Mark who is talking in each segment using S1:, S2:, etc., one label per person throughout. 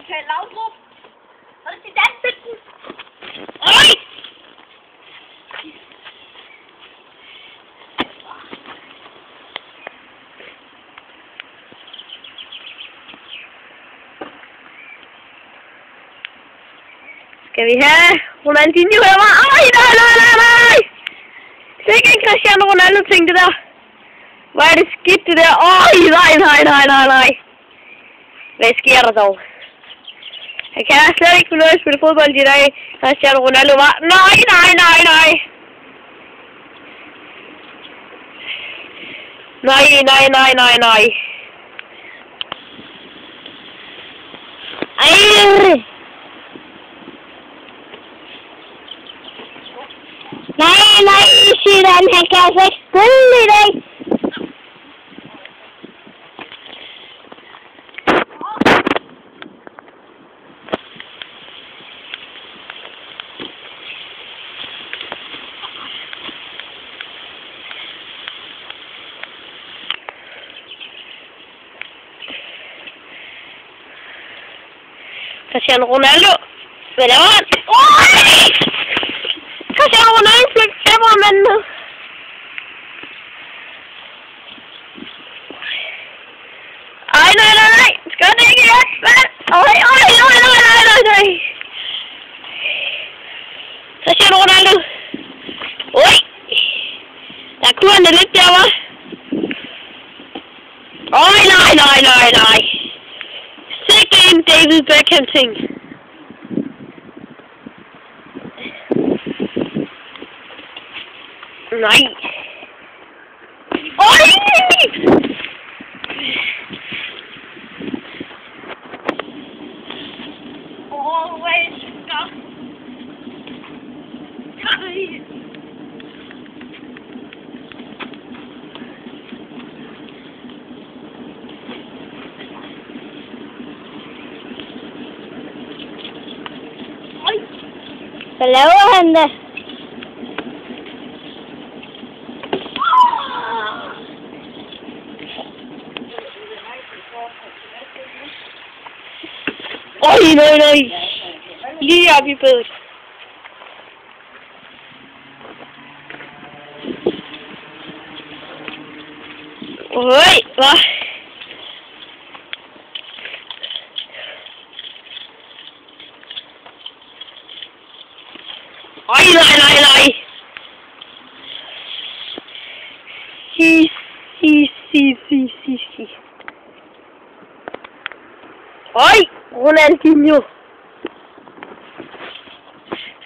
S1: Michael Laudrup. Og det er dansen. Oj! Skal vi have Ronaldinho her? Ej, nej! Det er ikke en Cristiano Ronaldo-ting, det der. Hvor er det skidt, det der? Oj, nej. Hvad sker der dog? Jeg kan slet ikke finde ud af at spille fodbold i dag. Cristiano Ronaldo var... Nej. Nej. Ej! Nej, Zidane, han kan altså ikke spille i dag. Cristiano Ronaldo. Hvad laver han? Cristiano Ronaldo fik cameraman. Ej, nej. Skal det ikke hjælpe? Nej. Cristiano Ronaldo. Oj. Der kunne han det lidt der, hva'? Nej. Sikke en David Beckham-ting. Nej. Oj! Always stop. Hvad laver han da? Oj, nej. Lige op i bødet. Oj, hvad? Oj, nej. Si. Oj, Ronaldinho.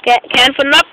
S1: Kan han få den op?